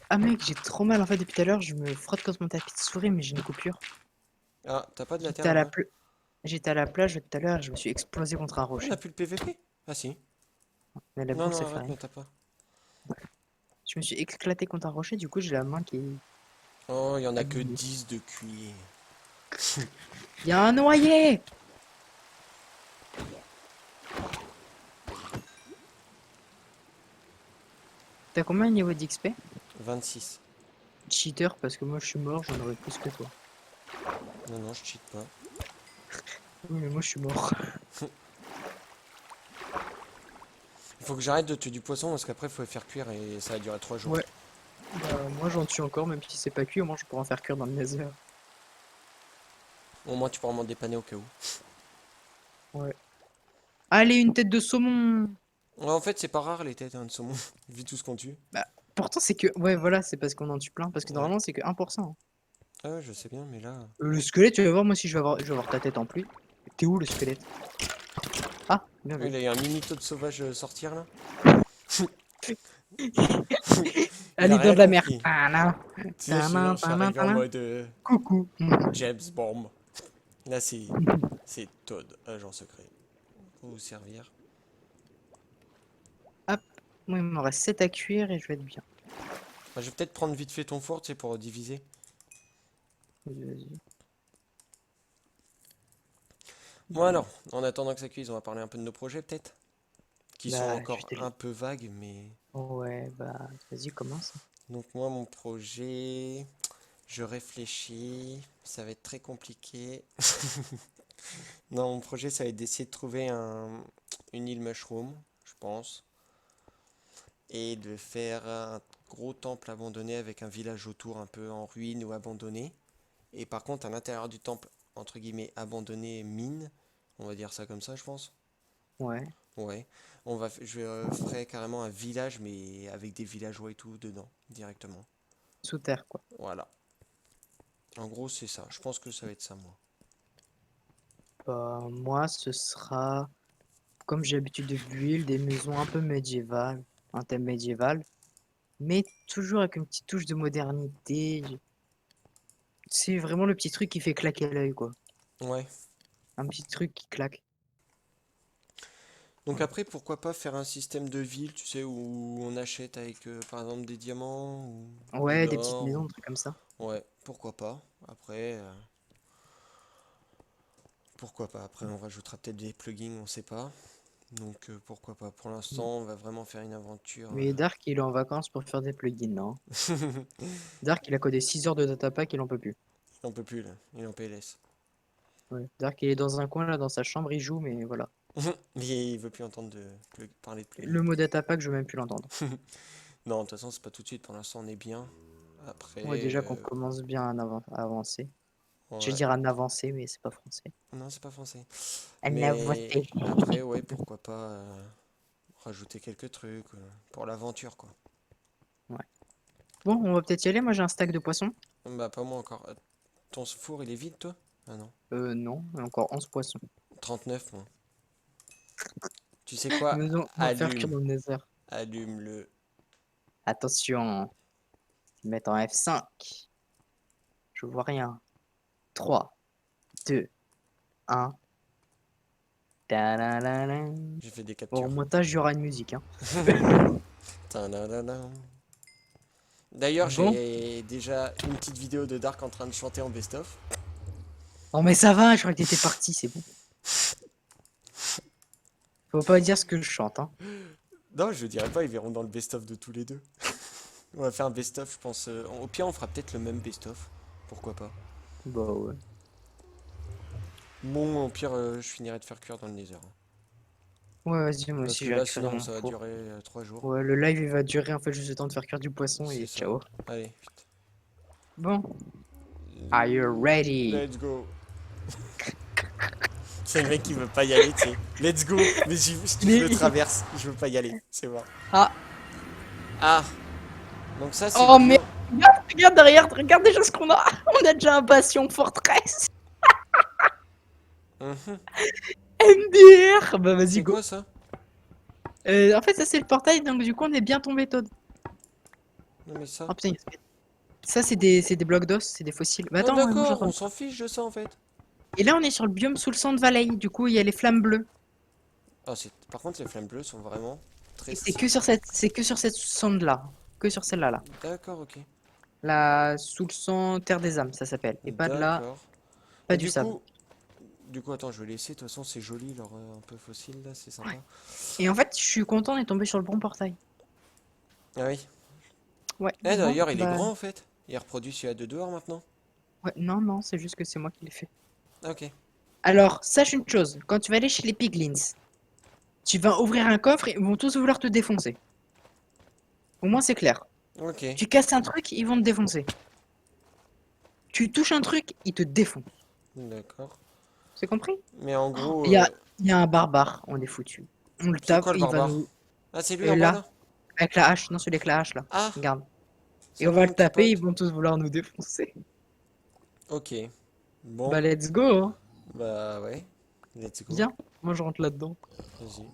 Ah mec, j'ai trop mal en fait depuis tout à l'heure, je me frotte contre mon tapis de souris, mais j'ai une coupure. Ah, t'as pas de la terre J'étais à la là-bas? pla- J'étais à la plage tout à l'heure et je me suis explosé contre un On a rocher. plus le PVP? Ah si. Mais la Non, boue, non, ça fait arrête, rien. ne t'as pas. Je me suis éclaté contre un rocher, du coup j'ai la main qui est Oh, il y en a que abîmée. 10 de cuir. Il y a un noyé! T'as combien de niveau d'XP? 26. Cheater, parce que moi je suis mort, j'en aurais plus que toi. Non, non, je cheat pas. Oui, mais moi je suis mort. Il faut que j'arrête de tuer du poisson parce qu'après il faut le faire cuire et ça va durer 3 jours. Ouais. Bah, moi j'en tue encore, même si c'est pas cuit, au moins je pourrais en faire cuire dans le nether. Au moins tu pourras m'en dépanner au cas où. Ouais. Allez, une tête de saumon! Ouais, en fait, c'est pas rare les têtes hein, de saumon, vu tout ce qu'on tue. Bah, pourtant c'est que... Ouais, voilà, c'est parce qu'on en tue plein, parce que Ouais. normalement c'est que 1%. Ah ouais, je sais bien, mais là. Le squelette, tu vas voir, moi si je vais avoir ta tête en plus. T'es où le squelette? Ah, bien Oui, vu. il a eu un mini de sauvage sortir là. Il a Allez, dans rien de la mer. compris. Tana, Tu sais, tana, je suis tana, arrivé en tana. mode Coucou. James Bond. Là, c'est Todd, agent secret. Pour vous servir. Hop, moi il m'en reste 7 à cuire et je vais être bien. Bah, je vais peut-être prendre vite fait ton four, tu sais, pour diviser. Vas-y, vas-y. Bon alors, en attendant que ça cuise, on va parler un peu de nos projets peut-être. Qui sont Bah, je vais encore te... un peu vagues, mais... Ouais, bah, vas-y, commence. Donc moi, mon projet... Je réfléchis, ça va être très compliqué. Non, mon projet, ça va être d'essayer de trouver une île mushroom, je pense, et de faire un gros temple abandonné avec un village autour un peu en ruine ou abandonné. Et par contre, à l'intérieur du temple, entre guillemets, abandonné, mine, on va dire ça comme ça, je pense. Ouais, Ouais, ferai carrément un village, mais avec des villageois et tout dedans, directement. sous terre, quoi. Voilà. En gros, c'est ça. Je pense que ça va être ça, moi. Bah, moi, ce sera, comme j'ai l'habitude de build, des maisons un peu médiévales, un thème médiéval, mais toujours avec une petite touche de modernité. C'est vraiment le petit truc qui fait claquer l'œil, quoi. Ouais. Un petit truc qui claque. Donc après, pourquoi pas faire un système de ville, tu sais, où on achète avec, par exemple, des diamants ou de Ouais, des petites l'or. maisons, des trucs comme ça. Ouais, pourquoi pas. Après, pourquoi pas. Après, on rajoutera peut-être des plugins, on sait pas. Donc pourquoi pas. Pour l'instant, on va vraiment faire une aventure. Mais Dark, il est en vacances pour faire des plugins, non? Dark, il a codé 6 heures de datapack, il en peut plus. On peut plus là, il est en PLS. Ouais. Dark, il est dans un coin là, dans sa chambre, il joue, mais voilà. Mais il veut plus entendre parler de plugin. Le mot datapack, je veux même plus l'entendre. Non, de toute façon, c'est pas tout de suite. Pour l'instant, on est bien. Après, Ouais, déjà qu'on commence bien à avancer. Je vais ouais. dire à avancer, mais c'est pas français. Non, c'est pas français. À Mais avancer. après, ouais, pourquoi pas rajouter quelques trucs pour l'aventure, quoi. Ouais. Bon, on va peut-être y aller. Moi, j'ai un stack de poissons. Bah, pas moi encore. Ton four, il est vide, toi? Ah non. Non, encore 11 poissons. 39, moi. Tu sais quoi? Mais non, on va faire cuire Allume. dans le nether. Allume-le. Attention, mettre en F5. Je vois rien. 3, 2, 1. Ta-da-da-da. J'ai fait des Au captures. montage, il y aura une musique. Hein. Ta-da-da-da. D'ailleurs, Bon. j'ai déjà une petite vidéo de Dark en train de chanter en best-of. Oh, mais ça va, je crois que t'étais parti, c'est bon. Faut pas dire ce que je chante. Hein. Non, je dirais pas, ils verront dans le best-of de tous les deux. On va faire un best-of, je pense. Au pire, on fera peut-être le même best-of. Pourquoi pas. Bah ouais. Bon, au pire, je finirai de faire cuire dans le Nether. Ouais, vas-y, moi Parce aussi, que j'ai là, récupéré sinon, mon ça va four. durer 3 jours. Ouais, le live, il va durer en fait juste le temps de faire cuire du poisson C'est et ça. ciao. Allez, vite. Bon, are you ready? Let's go. C'est le mec qui veut pas y aller, tu sais. Let's go. Mais je le traverse. Je veux pas y aller. C'est bon. Ah, Ah. Donc ça, c'est oh mais dur. regarde derrière, regarde déjà ce qu'on a. On a déjà un Bastion Fortress. Mhm. MDR. Bah vas-y, C'est go. quoi ça? En fait, ça c'est le portail, donc du coup, on est bien tombé, Todd. Non mais ça. Oh putain, ça c'est des blocs d'os, c'est des fossiles. Mais Oh attends, moi d'accord, j'entends. on s'en fiche de ça en fait. Et là, on est sur le biome sous le Sand Valley. Du coup, il y a les flammes bleues. Ah, par contre, les flammes bleues sont vraiment très Et stylées. c'est que sur cette sonde là, que sur celle-là là. D'accord, ok. La sous le sang Terre des âmes, ça s'appelle. Et pas de là, D'accord. pas Et du sable. attends, je vais laisser. De toute façon, c'est joli, leur un peu fossile là, c'est sympa. Et en fait, je suis content d'être tombé sur le bon portail. Ah oui. Ouais. Eh Bon, d'ailleurs, il est bah grand en fait. Il reproduit celui-là de dehors maintenant. ouais, non, non, c'est juste que c'est moi qui l'ai fait. Ok. Alors, sache une chose, quand tu vas aller chez les piglins, tu vas ouvrir un coffre et ils vont tous vouloir te défoncer. Au moins, c'est clair. Ok. Tu casses un truc, ils vont te défoncer. Tu touches un truc, ils te défoncent. D'accord. C'est compris? Mais en gros, Il y a, il y a un barbare, on est foutu. On le c'est tape, quoi le il va barbare? nous. Ah, c'est lui en bas Là, là? avec la hache, non, celui avec la hache là. Ah, Regarde. Et on salut va mon le petit taper, ils pote. vont tous vouloir nous défoncer. Ok. Bon, Bah, let's go, hein. bah ouais. Let's go. Viens, moi je rentre là-dedans. Vas-y.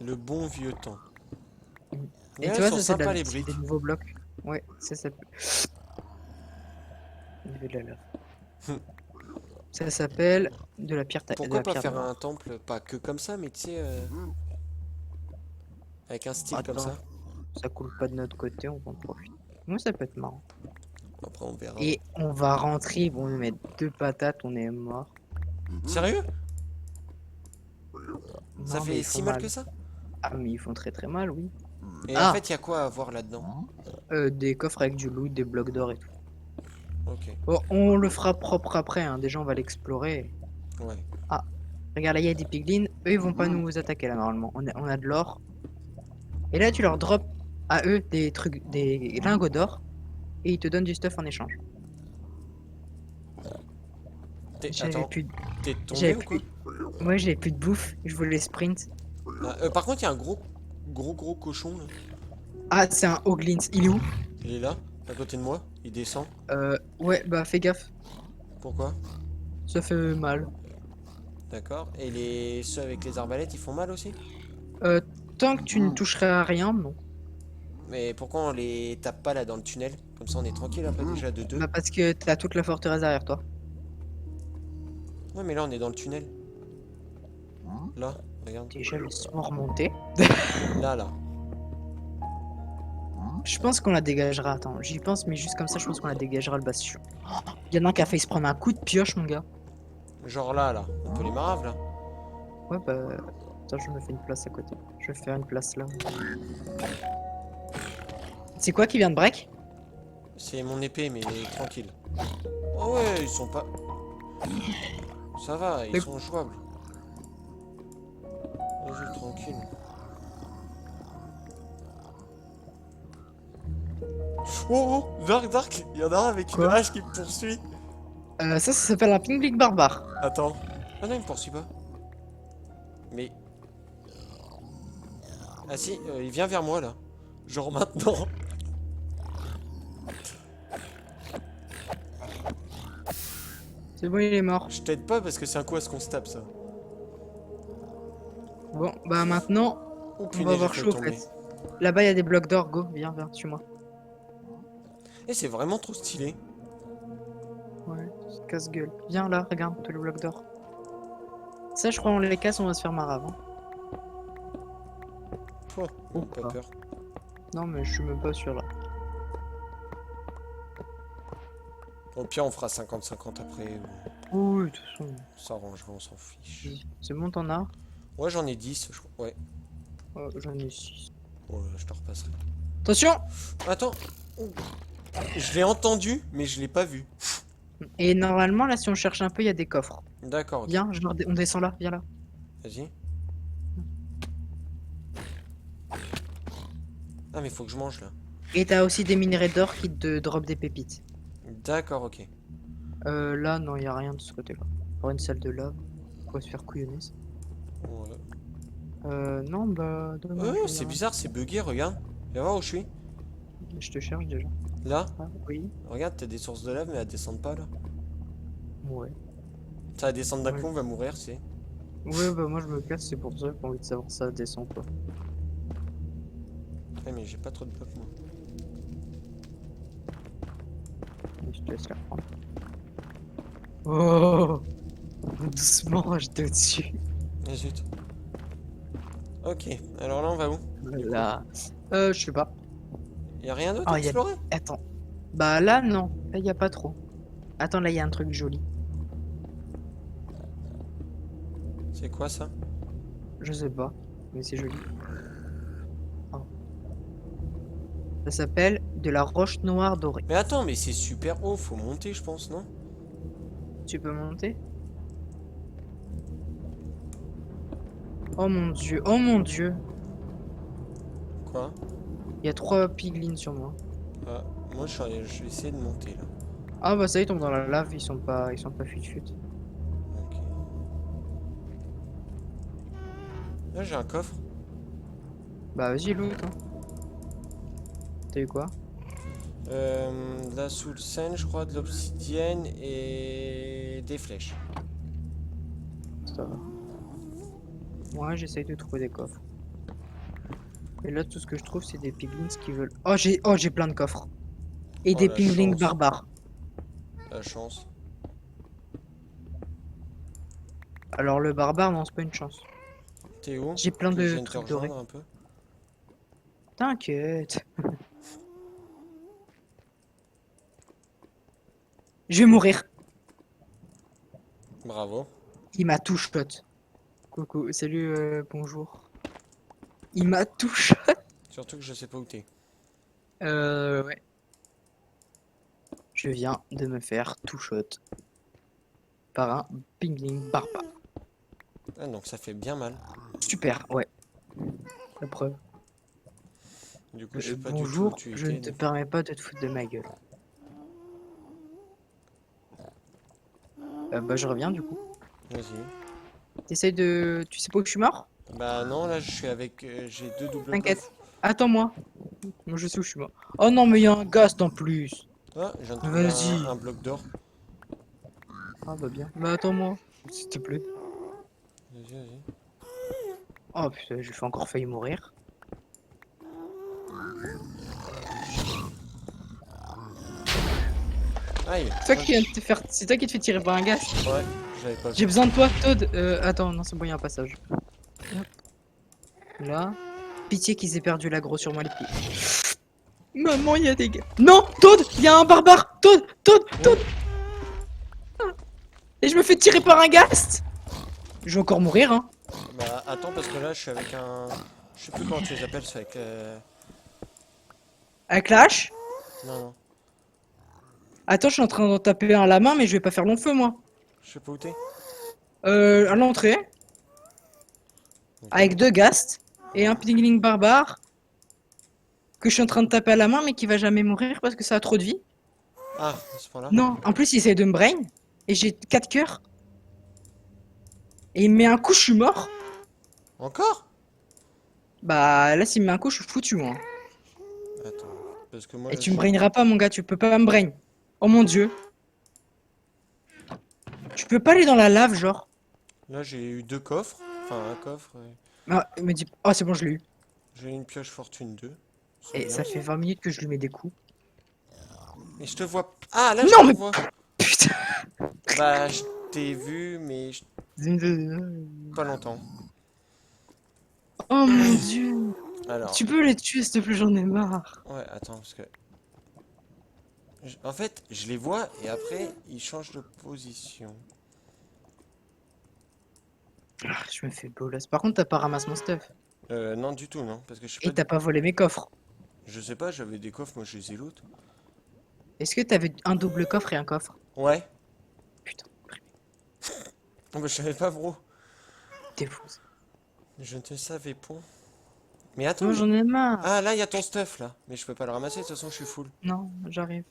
Le bon vieux temps. Et Là, tu ils vois, sont ça sympas les c'est des briques. nouveaux blocs. Ouais, ça. Il y avait de la lave. Ça s'appelle de la pierre, de Pourquoi la pas pierre faire un noire. temple, pas que comme ça, mais tu sais, avec un style comme Attends, ça. ça coule pas de notre côté, on en profite. Moi, ça peut être marrant. Après, on verra. Et on va rentrer, ils vont nous mettre 2 patates, on est mort. Sérieux? Ça Non, mais fait ils si font mal mal. que ça? Ah, mais ils font très très mal, oui. Et en Ah, fait, il y a quoi à voir là-dedans? des coffres avec du loot, des blocs d'or et tout. Ok. Bon, on le fera propre après, hein. Déjà, on va l'explorer. Ouais. Ah, regarde, là, il y a des piglins. Eux, ils vont pas nous attaquer là, normalement. On a de l'or. Et là, tu leur drops à eux des trucs, des lingots d'or. Et ils te donnent du stuff en échange. J'avais Attends, plus, t'es j'avais tombé ou plus, quoi? moi j'avais plus de bouffe. Je voulais sprint. Ah, par contre, il y a un gros cochon là. Ah, c'est un Hoglins. Il est où? Il est là, à côté de moi. Il descend. Ouais, bah fais gaffe. Pourquoi? Ça fait mal. D'accord. Et ceux avec les arbalètes, ils font mal aussi? Euh, Tant que tu ne toucheras à rien, non. Mais pourquoi on les tape pas là dans le tunnel? Comme ça, on est tranquille après déjà de deux. Bah parce que t'as toute la forteresse derrière toi. Ouais, mais là, on est dans le tunnel. Là, regarde. Déjà, laisse-moi remonter. Là. Je pense qu'on la dégagera. Attends, j'y pense, mais juste comme ça, je pense qu'on la dégagera le bastion. Il y en a un qui a failli se prendre un coup de pioche, mon gars. Genre là. On peut les marave là. Ouais, bah. Attends, je me fais une place à côté. Je vais faire une place là. C'est quoi qui vient de break? C'est mon épée, mais tranquille. Oh ouais, ils sont pas... Ça va, ils Mais- sont jouables. Vas-y, tranquille. Oh, oh, Dark, il y en a un avec une Quoi? hache qui me poursuit. Ça s'appelle un ping barbare. Attends. Ah non, il me poursuit pas. Mais... Ah si, il vient vers moi là. Genre maintenant. C'est bon, il est mort. Je t'aide pas parce que c'est un coup à ce qu'on se tape ça. Bon, bah maintenant, Oh on punaise, va j'ai avoir failli chaud, en tomber. fait. Là-bas, il y a des blocs d'or. Go, viens, suis-moi. Eh, c'est vraiment trop stylé. Ouais, casse-gueule. Viens là, regarde, tous les blocs d'or. Ça, je crois, on les casse, on va se faire marave. Hein. Oh, Ou pas pas. peur. Non, mais je suis même pas sûr là. Au pire, on fera 50-50 après. Oui, de toute façon. On s'arrangera, on s'en fiche. C'est bon, t'en as? Ouais, j'en ai 10, je crois. Ouais. J'en ai 6. Ouais, je te repasserai. Attention! Attends. Oh. Je l'ai entendu, mais je l'ai pas vu. Et normalement, là, si on cherche un peu, il y a des coffres. D'accord, ok. Viens, on descend là, viens là. Vas-y. Ah, mais faut que je mange là. Et t'as aussi des minerais d'or qui te drop des pépites. D'accord, ok. Là, non, il y a rien de ce côté-là. Pour une salle de lave. On va se faire couillonner ça. Ouais. Non, bah, dommage. il y a C'est rien. bizarre, c'est bugué, regarde. Viens voir où je suis. Je te cherche déjà. Là, Ah, oui. regarde, t'as des sources de lave, mais elles descendent pas là. Ouais. Ça va descendre d'un Ouais. coup, on va mourir, c'est. Ouais, bah, moi, je me casse, c'est pour ça que j'ai envie de savoir ça descend pas. Ouais, mais j'ai pas trop de blocs, moi. Je te laisse la prendre. Oh! Doucement, j'étais au-dessus. Ah, zut. Ok, alors là, on va où? Voilà. Je sais pas. Y'a rien d'autre Ah, à explorer? Attends. Bah là, non. Là, y a pas trop. Attends, là, y a un truc joli. C'est quoi ça? Je sais pas, mais c'est joli. Oh. Ça s'appelle de la roche noire dorée. Mais attends, mais c'est super haut, faut monter, je pense, non? Tu peux monter? Oh mon dieu, oh mon dieu. Quoi? Il y a 3 piglins sur moi. Ah, moi, je vais essayer de monter là. Ah bah ça, ils tombent dans la lave, ils sont pas fut. Ok. Là, j'ai un coffre. Bah vas-y, loot. Hein. T'as eu quoi? De la soul sand, je crois, de l'obsidienne et des flèches. Ça va. Moi, j'essaye de trouver des coffres. Et là, tout ce que je trouve, c'est des piglins qui veulent... Oh, j'ai plein de coffres. Et Oh, des la piglins chance. barbares. La chance. Alors le barbare, non, c'est pas une chance. T'es où? J'ai plein Que je de vienne te trucs dorés. rejoindre un peu. T'inquiète. Je vais mourir. Bravo. Il m'a tout shot. Coucou, salut, bonjour. Il m'a tout shot. Surtout que je sais pas où t'es. Ouais. Je viens de me faire tout shot par un pingling barbare. Ah, donc ça fait bien mal. Super, ouais. La preuve. Du coup, je sais pas du tout où Bonjour, tu je ne étais. te donc. permets pas de te foutre de ma gueule. Bah je reviens du coup. Vas-y. T'essayes de... Tu sais pas où je suis mort? Bah non, là, je suis avec... j'ai deux doubles T'inquiète. coffres. Attends-moi. Moi je sais où je suis mort. Oh non mais il y a un ghast en plus. Ah, je viens de trouver Vas-y. un bloc d'or. Ah bah bien. Mais attends-moi, s'il te plaît. Vas-y, vas-y. Oh putain, j'ai fait encore failli mourir. Aïe. C'est toi qui viens de te faire... C'est toi qui te fais tirer par un ghast. Ouais, j'avais pas J'ai vu. besoin de toi, Toad. Attends, non c'est bon, il y a un passage. Hop. Là. Pitié qu'ils aient perdu l'aggro sur moi les pieds. Maman, il y a des gars. Non, Toad, il y a un barbare. Toad. Et je me fais tirer par un ghast. Je vais encore mourir, hein. Bah attends parce que là je suis avec un... Je sais plus comment tu les appelles, c'est avec... Avec la hache. Non, non, Attends, je suis en train d'en taper un à la main, mais je vais pas faire long feu, moi. je sais pas où t'es. À l'entrée, Ok. avec 2 ghasts et un pigling barbare que je suis en train de taper à la main, mais qui va jamais mourir parce que ça a trop de vie. Ah, à ce point-là. Non, en plus, il essaie de me brain et j'ai 4 cœurs. Et il me met un coup, je suis mort. Encore? Bah là, s'il me met un coup, je suis foutu, moi. Attends, parce que moi Et tu me je... braineras pas, mon gars, tu peux pas me brain. Oh mon dieu. Tu peux pas aller dans la lave, genre. Là j'ai eu 2 coffres, enfin un coffre, et Ah, il me dit. Oh, c'est bon, je l'ai eu. j'ai une pioche fortune 2. C'est Et bien ça ça. fait 20 minutes que je lui mets des coups. Et je te vois... Ah là je Non, te mais revois. putain. Bah je t'ai vu mais pas longtemps. Oh mon dieu. Alors, Tu peux les tuer, s'il te plaît, j'en ai marre. ouais attends parce que... En fait je les vois et après ils changent de position. Ah, je me fais bolos. Par contre, t'as pas ramassé mon stuff. Non du tout non, parce que je sais Et pas... t'as pas volé mes coffres. Je sais pas, j'avais des coffres, moi je les ai loot. Est-ce que t'avais un double coffre et un coffre? Ouais. Putain, Oh, bah, je savais pas bro. t'es fou. Je ne savais point. Mais attends, Moi, mais... j'en ai marre. Ah, là, il y a ton stuff, là. Mais je peux pas le ramasser, de toute façon, je suis full. Non, j'arrive.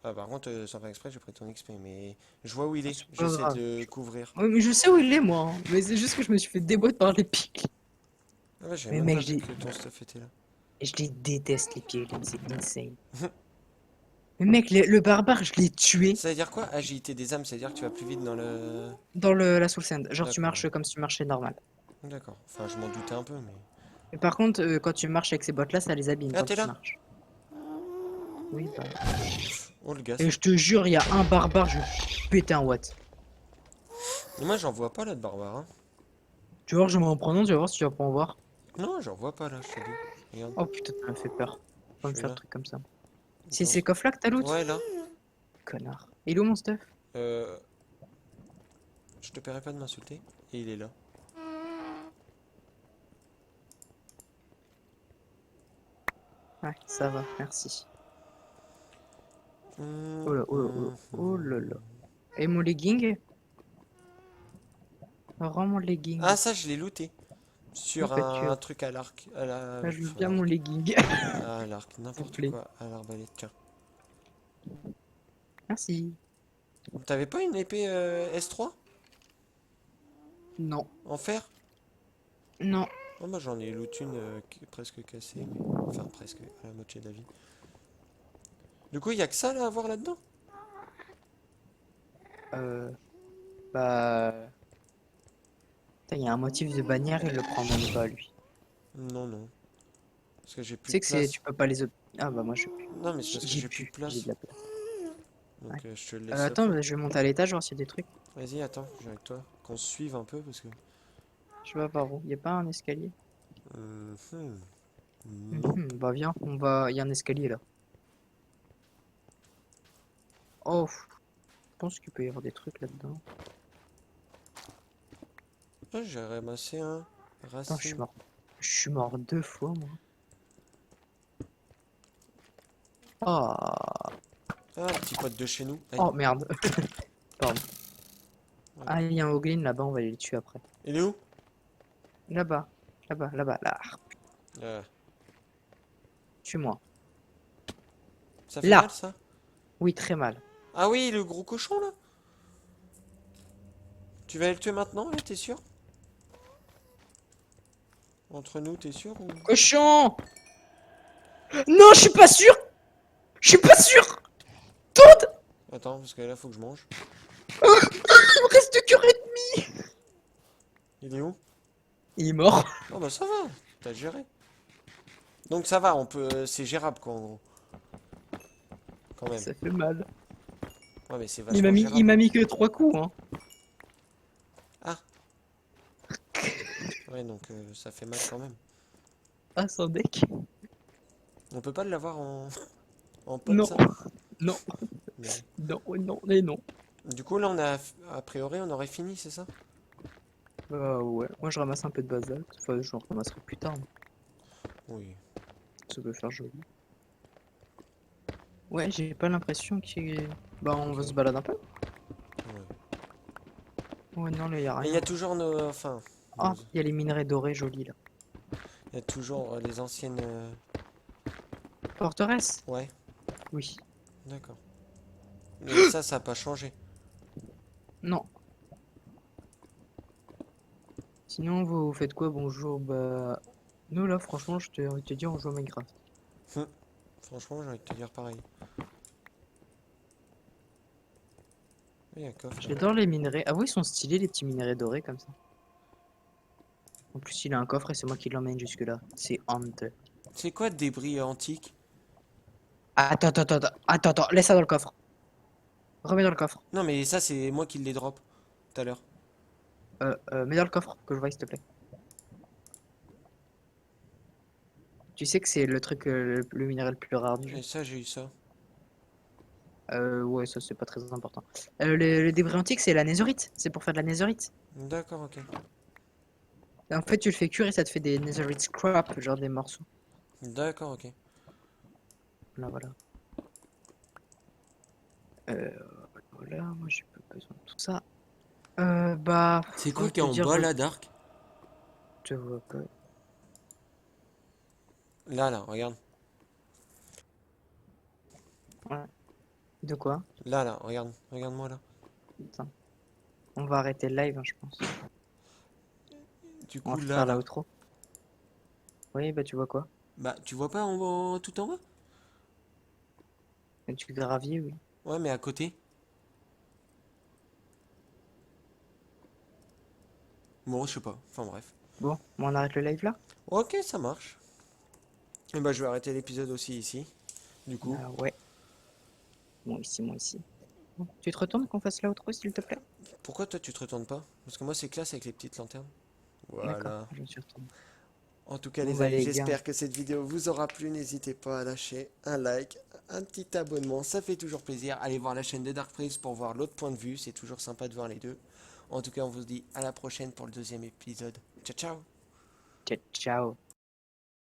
Ah, par contre, sans faire exprès, j'ai pris ton XP, mais... Je vois où il Ah, est. c'est pas J'essaie grave. de le couvrir. Ouais, mais je sais où il est, moi, hein. Mais c'est juste que je me suis fait déboîter par les pics. Ah ouais, j'avais Mais même mec, pas vu que ton stuff était là. je les déteste, les piglins, c'est insane. Mais mec, le barbare, je l'ai tué Ça veut dire quoi? Agilité des âmes, ça veut dire que tu vas plus vite dans le... dans la Soul Sand. Genre, tu D'accord, marches comme si tu marchais normal. d'accord. Enfin, je m'en doutais un peu, mais... Mais par contre, quand tu marches avec ces bottes-là, ça les abîme Ah, quand t'es tu là? marches. Oui, bah. Oh, le gars. Et je te jure, il y a un barbare, je vais péter un watt. Et moi, j'en vois pas, là, de barbare, hein. Tu vois, je vais m'en prendre un, tu vas voir si tu vas pas en voir. Non, j'en vois pas, là, je te dis. Regarde, Oh putain, ça m'a fait peur. je Pas me suis faire de là. trucs comme ça. C'est Attends. ces coffres-là que t'as loot? Ouais, là. Connard. Il est où mon stuff? Euh... Je te paierai pas de m'insulter. Et il est là. Ouais, ça va, merci. Hum, Oh là, oh là, oh là, hum, oh hum. là là. Et mon legging? Rends mon legging. Ah, ça, je l'ai looté. Oh, Sur que tu un as. truc à l'arc. À la... Ah, je veux pff, à bien mon l'arc. legging. À l'arc, S'il te n'importe plaît. quoi. À l'arbalète, tiens. Merci. T'avais pas une épée S3 Non. en fer? Non. Oh, moi j'en ai loot une qui est presque cassée. Mais... Enfin, presque, à la moitié de la vie. Du coup, il y a que ça là à voir là-dedans? Euh. Bah. Il y a un motif de bannière, il le prend même pas, lui. Non, non. Parce que j'ai Tu plus de sais que c'est. place. Tu peux pas les autres. Ah bah, moi, je peux. Non, mais c'est parce que J'ai j'ai plus de pu. J'ai place. de la place. Ouais. Donc je te le laisse Attends, faire. bah, je vais monter à l'étage, voir s'il y a des trucs. Vas-y, attends, je viens avec toi. Qu'on se suive un peu parce que... Je sais pas par où. Y a pas un escalier? Hmm. Non. Bah, viens, on va. Y a un escalier là. Oh. Je pense qu'il peut y avoir des trucs là-dedans. Ah, j'ai ramassé un Attends, je suis racine. mort. Je suis mort 2 fois, moi. Oh. Ah, un petit pote de chez nous. Aïe. Oh merde. Pardon. Ouais. Ah, il y a un Hoglin là-bas, on va aller les tuer après. Il est où? Là-bas. Là-bas, là-bas, là. Euh, Tue-moi. Ça fait mal Là. ça? Oui, très mal. Ah oui, le gros cochon là? Tu vas aller le tuer maintenant, là, t'es sûr? Entre nous, t'es sûr ou... Cochon! Non, je suis pas sûr! Je suis pas sûr! Toad! Attends, parce que là, faut que je mange. Il me reste 2 cœurs et demi! Il est où? Il est mort. Oh bah ça va, t'as géré. Donc ça va, on peut... C'est gérable quoi, en gros. Quand même. Ça fait mal. Ouais, mais c'est Il vachement gérable. m'a mis que 3 coups, hein. Ah. Ouais, donc ça fait mal quand même. Ah, sans deck. On peut pas l'avoir en... En pote, Non. ça? Non. Mais... Non, non, et non. Du coup, là, a priori, on aurait fini, c'est ça? Ouais, moi je ramasse un peu de basalte. Enfin, j'en ramasserai plus tard, mais Oui. ça peut faire joli. Ouais, j'ai pas l'impression qu'il y ait... Bah, on va Ok. se balader un peu. Ouais. Ouais, non, là, y a Mais il y a rien. toujours nos... Enfin, Ah, il y a les minerais dorés jolis, là. il y a toujours les anciennes... Forteresse? Ouais, Oui. d'accord. Mais ça a pas changé. Non. Sinon, vous faites quoi? Bonjour, bah... Nous, là, franchement, je t'ai envie de te dire, on joue à Minecraft. Hum. Franchement, j'ai envie de te dire pareil. Il y a un coffre là. J'adore les minerais. Ah oui, ils sont stylés, les petits minerais dorés, comme ça. En plus, il a un coffre et c'est moi qui l'emmène jusque-là. C'est honte. C'est quoi de débris antiques? Attends, laisse ça dans le coffre. Remets dans le coffre. Non, mais ça, c'est moi qui les drop tout à l'heure. Mets dans le coffre, que je vois, s'il te plaît. Tu sais que c'est le truc, le minéral le plus rare du jeu. Et ça, j'ai eu ça. Ouais, ça, c'est pas très important. Le débris antique, c'est la netherite. C'est pour faire de la netherite. D'accord, ok. En fait, tu le fais cuire et ça te fait des netherite scrap, genre des morceaux. D'accord, ok. Là, voilà. Euh, voilà, moi, j'ai pas besoin de tout ça. Bah, C'est j'ai quoi envie de qui est te en dire, bas là, Dark? je vois pas. Là, regarde. Ouais. De quoi? Là, regarde. Regarde-moi là. Attends. On va arrêter le live, hein, je pense. Du On va coup, faire là. l'outro. Oui, bah, tu vois quoi? Bah, tu vois pas tout en bas? Du gravier, oui. Ouais, mais à côté. Bon, je sais pas. Enfin, bref. Bon, on arrête le live là? Ok, ça marche. Et bah, je vais arrêter l'épisode aussi ici. Du coup. Ouais. Moi ici, moi ici. Bon, tu te retournes qu'on fasse l'outro, s'il te plaît? Pourquoi toi, tu te retournes pas? Parce que moi, c'est classe avec les petites lanternes. D'accord, Voilà. je me suis retourné. En tout cas, Bon, les bah, amis, les gars. j'espère que cette vidéo vous aura plu. N'hésitez pas à lâcher un like, un petit abonnement, ça fait toujours plaisir. Allez voir la chaîne de Dark Prince pour voir l'autre point de vue, c'est toujours sympa de voir les deux. En tout cas, on vous dit à la prochaine pour le deuxième épisode. Ciao, ciao! Ciao, ciao.